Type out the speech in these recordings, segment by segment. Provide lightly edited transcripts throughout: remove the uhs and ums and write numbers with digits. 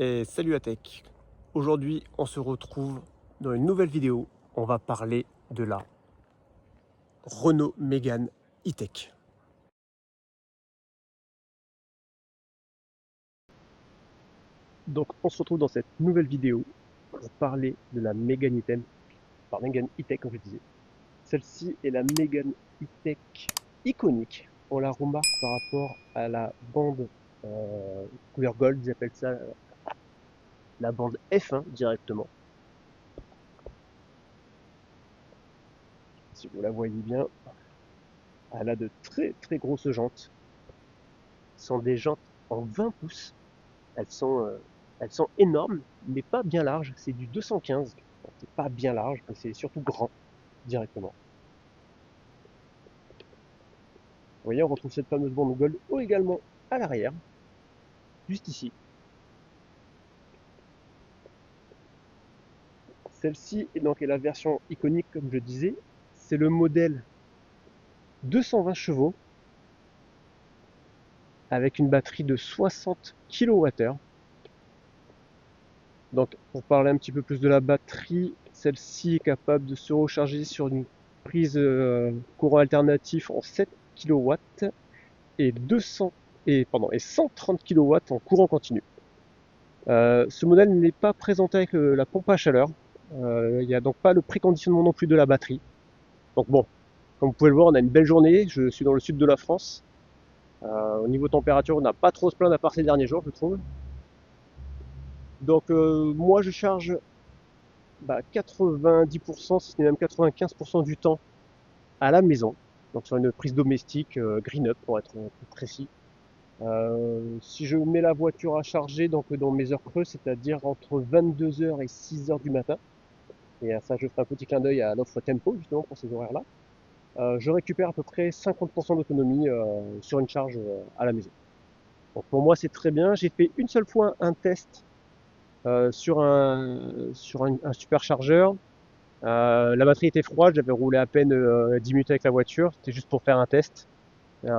Et salut à Tech. Aujourd'hui, on se retrouve dans une nouvelle vidéo. On va parler de la Renault Mégane E-Tech. Donc, on se retrouve dans cette nouvelle vidéo pour parler de la Mégane E-Tech, Mégane E-Tech comme je disais. Celle-ci est la Mégane E-Tech iconique. On la remarque par rapport à la bande couleur gold, ils appellent ça la bande F1 directement. Si vous la voyez bien, elle a de très très grosses jantes. Ce sont des jantes en 20 pouces. Elles sont énormes, mais pas bien larges. C'est du 215. C'est pas bien large, mais c'est surtout grand directement. Vous voyez, on retrouve cette fameuse bande gold également à l'arrière, juste ici. Celle-ci est donc la version iconique, comme je disais. C'est le modèle 220 chevaux avec une batterie de 60 kWh. Donc, pour parler un petit peu plus de la batterie, celle-ci est capable de se recharger sur une prise courant alternatif en 7 kW et 130 kW en courant continu. Ce modèle n'est pas présenté avec la pompe à chaleur. Il n'y a donc pas le préconditionnement non plus de la batterie. Donc bon, comme vous pouvez le voir, on a une belle journée. Je suis dans le sud de la France. Au niveau température, on n'a pas trop à se plaindre à part ces derniers jours, je trouve. Donc moi, je charge 90%, si ce n'est même 95% du temps à la maison. Donc sur une prise domestique Green Up pour être plus précis. Si je mets la voiture à charger donc dans mes heures creuses, c'est-à-dire entre 22h et 6h du matin, et à ça je ferai un petit clin d'œil à l'offre Tempo justement pour ces horaires-là, je récupère à peu près 50% d'autonomie sur une charge à la maison. Donc pour moi c'est très bien. J'ai fait une seule fois un test sur un superchargeur. La batterie était froide, j'avais roulé à peine 10 minutes avec la voiture, c'était juste pour faire un test.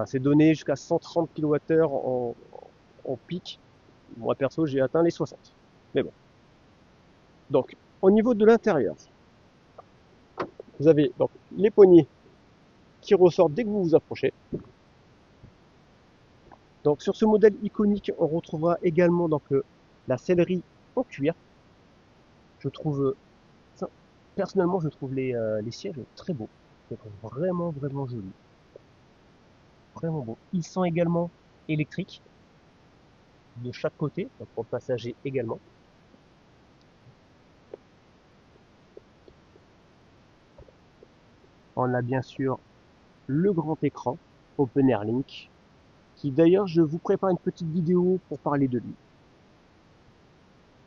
C'est donné jusqu'à 130 kWh en pic. Moi perso j'ai atteint les 60. Mais bon. Donc au niveau de l'intérieur, vous avez donc les poignées qui ressortent dès que vous vous approchez. Donc sur ce modèle iconique, on retrouvera également donc la sellerie en cuir. Je trouve personnellement je trouve les sièges très beaux. Je trouve vraiment vraiment jolis. Vraiment beaux. Ils sont également électriques de chaque côté, donc pour le passager également. On a bien sûr le grand écran Open Air Link, qui d'ailleurs je vous prépare une petite vidéo pour parler de lui.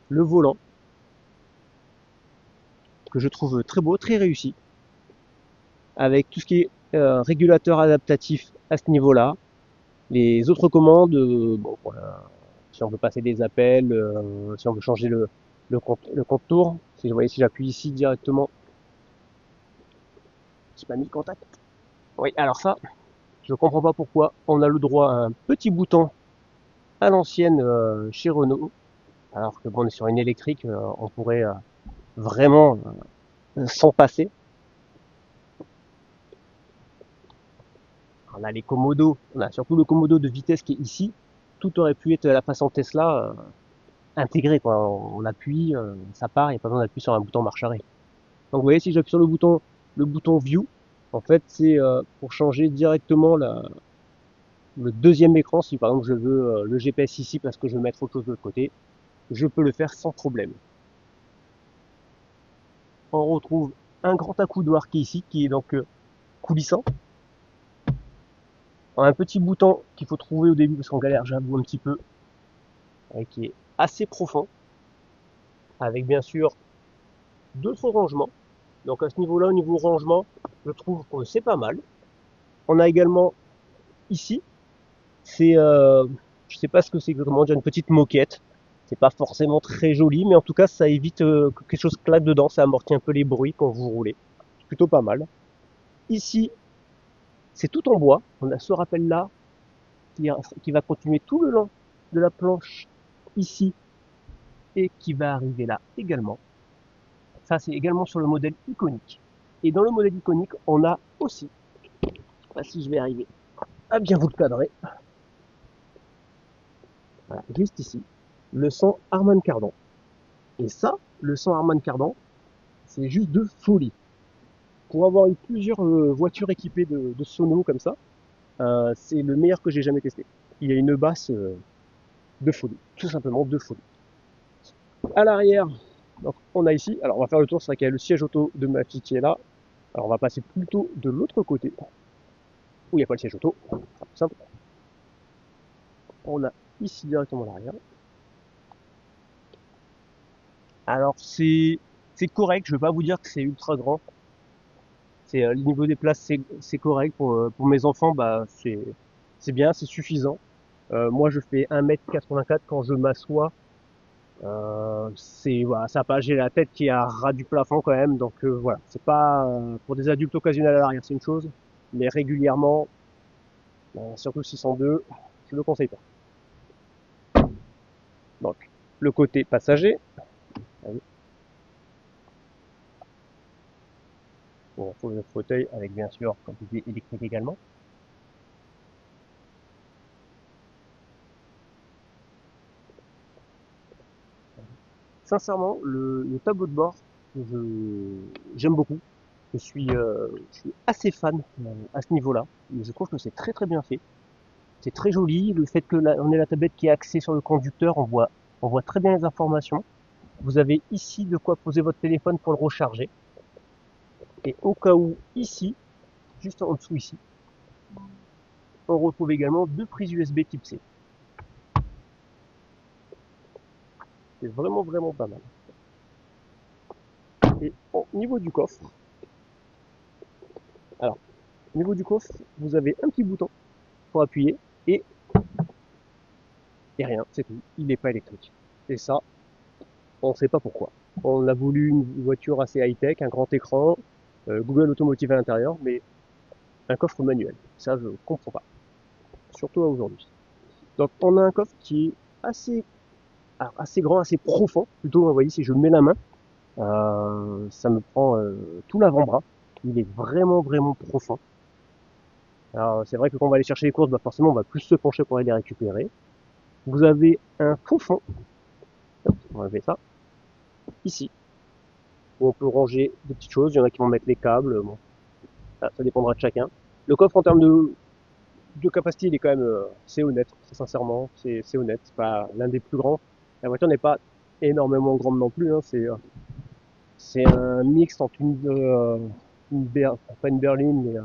Le volant, que je trouve très beau, très réussi, avec tout ce qui est régulateur adaptatif à ce niveau-là. Les autres commandes, bon, voilà, si on veut passer des appels, si on veut changer le contour, si vous voyez, si j'appuie ici directement, j'ai pas mis le contact. Oui, alors ça, je comprends pas pourquoi on a le droit à un petit bouton à l'ancienne chez Renault, alors que bon, on est sur une électrique, on pourrait vraiment s'en passer. On a les commodos, on a surtout le commodo de vitesse qui est ici. Tout aurait pu être à la façon Tesla intégré, quoi. On appuie, ça part, il n'y a pas besoin d'appuyer sur un bouton marche arrêt. Donc vous voyez, si j'appuie sur le bouton View, en fait c'est pour changer directement le deuxième écran. Si par exemple je veux le GPS ici parce que je veux mettre autre chose de l'autre côté, je peux le faire sans problème. On retrouve un grand accoudoir qui est ici, qui est donc coulissant. On a un petit bouton qu'il faut trouver au début parce qu'on galère, j'avoue, un petit peu, qui est assez profond, avec bien sûr d'autres rangements. Donc à ce niveau-là, au niveau rangement, je trouve que c'est pas mal. On a également ici, c'est, je sais pas ce que c'est exactement, une petite moquette. C'est pas forcément très joli, mais en tout cas, ça évite que quelque chose claque dedans, ça amortit un peu les bruits quand vous roulez. C'est plutôt pas mal. Ici, c'est tout en bois. On a ce rappel-là qui va continuer tout le long de la planche ici et qui va arriver là également. Ça, c'est également sur le modèle iconique. Et dans le modèle iconique, on a aussi, je sais pas si je vais arriver à bien vous le cadrer, voilà, juste ici, le 100 Harman Kardon. Et ça, le 100 Harman Kardon, c'est juste de folie. Pour avoir eu plusieurs voitures équipées de sonos comme ça, c'est le meilleur que j'ai jamais testé. Il y a une basse de folie, tout simplement de folie. À l'arrière, donc on a ici, alors on va faire le tour, c'est vrai qu'il y a le siège auto de ma fille qui est là. Alors on va passer plutôt de l'autre côté, où il n'y a pas le siège auto, c'est plus simple. On a ici directement l'arrière. Alors c'est correct, je vais pas vous dire que c'est ultra grand. C'est le niveau des places c'est correct pour mes enfants, bah c'est bien, c'est suffisant. Moi je fais 1m84 quand je m'assois. C'est voilà, ça pas, j'ai la tête qui est à ras du plafond quand même, donc voilà, c'est pas pour des adultes occasionnels à l'arrière, c'est une chose, mais régulièrement, surtout 602, je le conseille pas. Donc le côté passager, on trouve le fauteuil avec bien sûr comme tu dis électrique également. Sincèrement, le tableau de bord, j'aime beaucoup. Je suis assez fan à ce niveau-là. Je trouve que c'est très très bien fait. C'est très joli. Le fait que on ait la tablette qui est axée sur le conducteur, on voit très bien les informations. Vous avez ici de quoi poser votre téléphone pour le recharger. Et au cas où, ici, juste en dessous ici, on retrouve également deux prises USB type C. C'est vraiment vraiment pas mal. Et au niveau du coffre, alors, au niveau du coffre, vous avez un petit bouton pour appuyer et rien, c'est tout. Il n'est pas électrique. Et ça, on ne sait pas pourquoi. On a voulu une voiture assez high-tech, un grand écran, Google Automotive à l'intérieur, mais un coffre manuel. Ça, je comprends pas. Surtout à aujourd'hui. Donc, on a un coffre qui est assez, alors, assez grand, assez profond. Plutôt, vous voyez, si je mets la main, ça me prend tout l'avant-bras. Il est vraiment, vraiment profond. Alors, c'est vrai que quand on va aller chercher les courses, bah forcément, on va plus se pencher pour aller les récupérer. Vous avez un faux fond. On va enlever ça. Ici, où on peut ranger des petites choses. Il y en a qui vont mettre les câbles. Bon, ça dépendra de chacun. Le coffre en termes de capacité, il est quand même c'est honnête, sincèrement, c'est honnête. C'est pas l'un des plus grands. La voiture n'est pas énormément grande non plus. Hein, c'est un mix entre pas une berline, mais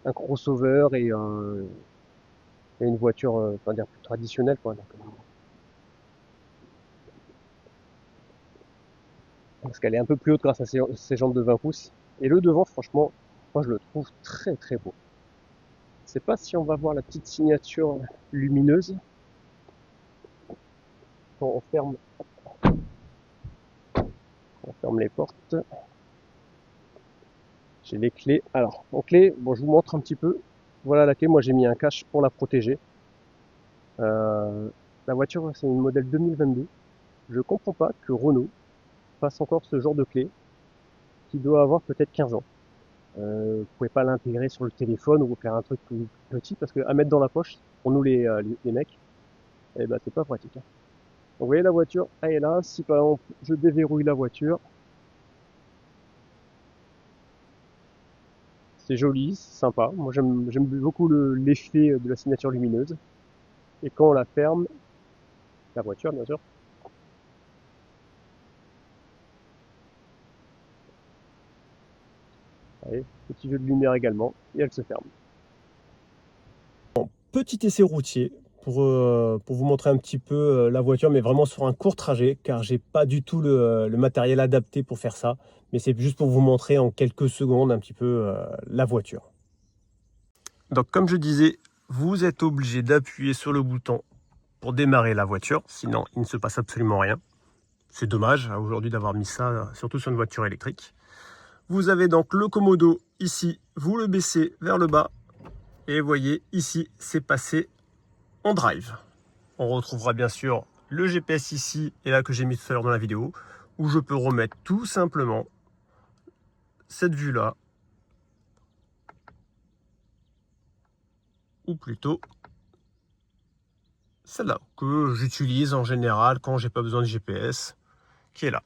un crossover et une voiture, on va dire plus traditionnelle, quoi. Donc, parce qu'elle est un peu plus haute grâce à ses jantes de 20 pouces. Et le devant, franchement, moi je le trouve très très beau. Je sais pas si on va voir la petite signature lumineuse quand on ferme les portes. J'ai les clés. Alors, en clé, bon, je vous montre un petit peu. Voilà la clé. Moi, j'ai mis un cache pour la protéger. Euh, la voiture, c'est une modèle 2022. Je comprends pas que Renault fasse encore ce genre de clé qui doit avoir peut-être 15 ans. Vous pouvez pas l'intégrer sur le téléphone ou faire un truc plus petit parce que à mettre dans la poche, pour nous les mecs, eh ben, c'est pas pratique. Hein. Donc, vous voyez la voiture, elle est là. Si par exemple, je déverrouille la voiture, c'est joli, c'est sympa. Moi, j'aime beaucoup l'effet de la signature lumineuse. Et quand on la ferme, la voiture, bien sûr, allez, petit jeu de lumière également, et elle se ferme. Petit essai routier pour vous montrer un petit peu la voiture, mais vraiment sur un court trajet, car j'ai pas du tout le matériel adapté pour faire ça. Mais c'est juste pour vous montrer en quelques secondes un petit peu la voiture. Donc comme je disais, vous êtes obligé d'appuyer sur le bouton pour démarrer la voiture, sinon il ne se passe absolument rien. C'est dommage aujourd'hui d'avoir mis ça, surtout sur une voiture électrique. Vous avez donc le commodo ici, vous le baissez vers le bas, et vous voyez ici c'est passé en drive. On retrouvera bien sûr le GPS ici et là que j'ai mis tout à l'heure dans la vidéo, où je peux remettre tout simplement cette vue-là, ou plutôt celle-là, que j'utilise en général quand j'ai pas besoin de GPS, qui est là.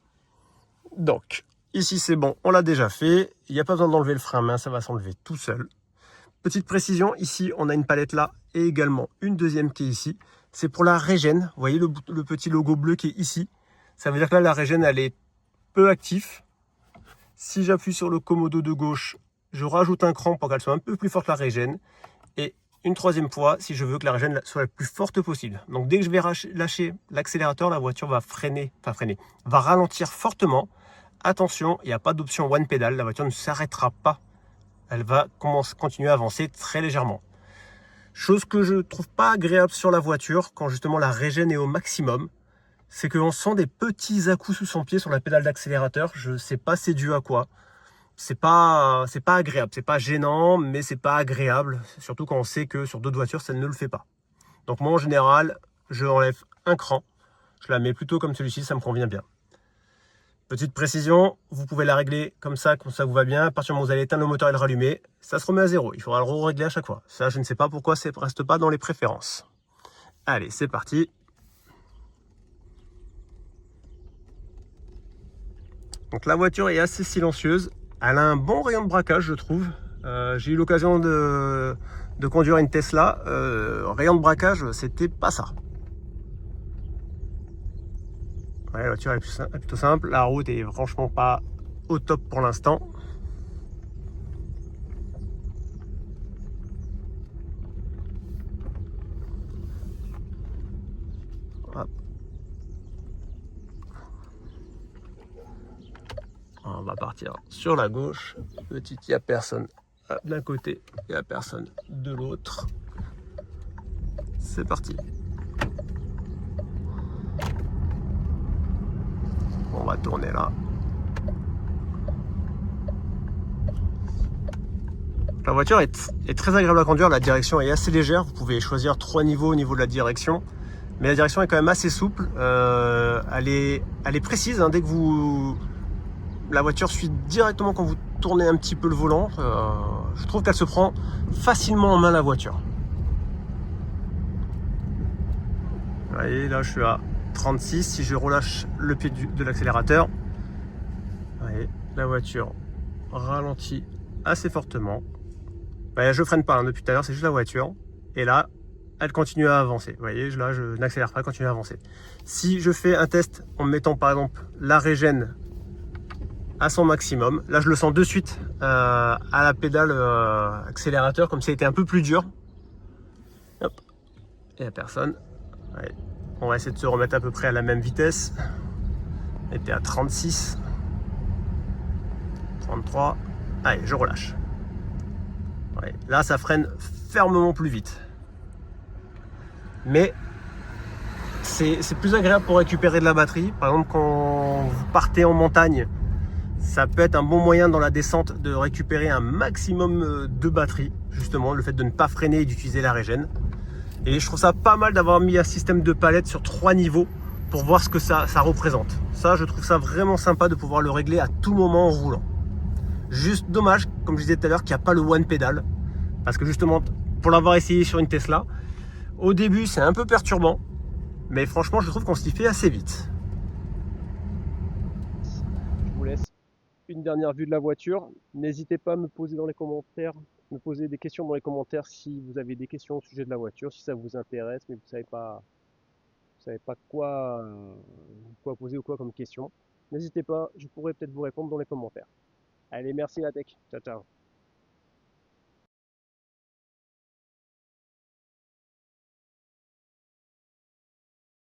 Donc, ici c'est bon, on l'a déjà fait, il n'y a pas besoin d'enlever le frein à main, ça va s'enlever tout seul. Petite précision, ici on a une palette là, et également une deuxième qui est ici. C'est pour la régène, vous voyez le petit logo bleu qui est ici. Ça veut dire que là la régène elle est peu active. Si j'appuie sur le commodo de gauche, je rajoute un cran pour qu'elle soit un peu plus forte la régène. Et une troisième fois, si je veux que la régène soit la plus forte possible. Donc dès que je vais lâcher l'accélérateur, la voiture va va ralentir fortement. Attention, il n'y a pas d'option one pedal, la voiture ne s'arrêtera pas. Elle va continuer à avancer très légèrement. Chose que je trouve pas agréable sur la voiture, quand justement la régène est au maximum, c'est qu'on sent des petits à-coups sous son pied sur la pédale d'accélérateur. Je sais pas c'est dû à quoi. C'est pas agréable, c'est pas gênant, mais c'est pas agréable, surtout quand on sait que sur d'autres voitures ça ne le fait pas. Donc moi en général, je enlève un cran, je la mets plutôt comme celui-ci, ça me convient bien. Petite précision, vous pouvez la régler comme ça vous va bien. À partir du moment où vous allez éteindre le moteur et le rallumer, ça se remet à zéro. Il faudra le régler à chaque fois. Ça, je ne sais pas pourquoi ça ne reste pas dans les préférences. Allez, c'est parti. Donc la voiture est assez silencieuse. Elle a un bon rayon de braquage, je trouve. J'ai eu l'occasion de conduire une Tesla. Rayon de braquage, c'était pas ça. Ouais, la voiture est plutôt simple. La route est franchement pas au top pour l'instant. On va partir sur la gauche. Petite, il n'y a personne d'un côté, il n'y a personne de l'autre. C'est parti. On va tourner là. La voiture est très agréable à conduire, la direction est assez légère. Vous pouvez choisir 3 niveaux au niveau de la direction. Mais la direction est quand même assez souple. Elle est précise, hein, dès que la voiture suit directement quand vous tournez un petit peu le volant. Je trouve qu'elle se prend facilement en main la voiture. Vous voyez, là je suis à 36. Si je relâche le pied de l'accélérateur, vous voyez, la voiture ralentit assez fortement. Ben, je freine pas hein, depuis tout à l'heure, c'est juste la voiture. Et là, elle continue à avancer. Vous voyez, là, je n'accélère pas, elle continue à avancer. Si je fais un test en mettant par exemple la régène à son maximum, là, je le sens de suite à la pédale accélérateur, comme ça a été un peu plus dur. Hop, il n'y a personne. Ouais. On va essayer de se remettre à peu près à la même vitesse. On était à 36, 33. Allez, je relâche. Ouais. Là, ça freine fermement plus vite. Mais c'est plus agréable pour récupérer de la batterie. Par exemple, quand vous partez en montagne, ça peut être un bon moyen dans la descente de récupérer un maximum de batterie. Justement, le fait de ne pas freiner et d'utiliser la régène. Et je trouve ça pas mal d'avoir mis un système de palette sur 3 niveaux pour voir ce que ça représente. Ça, je trouve ça vraiment sympa de pouvoir le régler à tout moment en roulant. Juste dommage, comme je disais tout à l'heure, qu'il n'y a pas le one pedal. Parce que justement, pour l'avoir essayé sur une Tesla, au début c'est un peu perturbant. Mais franchement, je trouve qu'on s'y fait assez vite. Je vous laisse une dernière vue de la voiture. N'hésitez pas à me poser dans les commentaires, me poser des questions dans les commentaires si vous avez des questions au sujet de la voiture, si ça vous intéresse, mais vous savez pas quoi poser ou quoi comme question. N'hésitez pas, je pourrais peut-être vous répondre dans les commentaires. Allez, merci la tech. Ciao, ciao.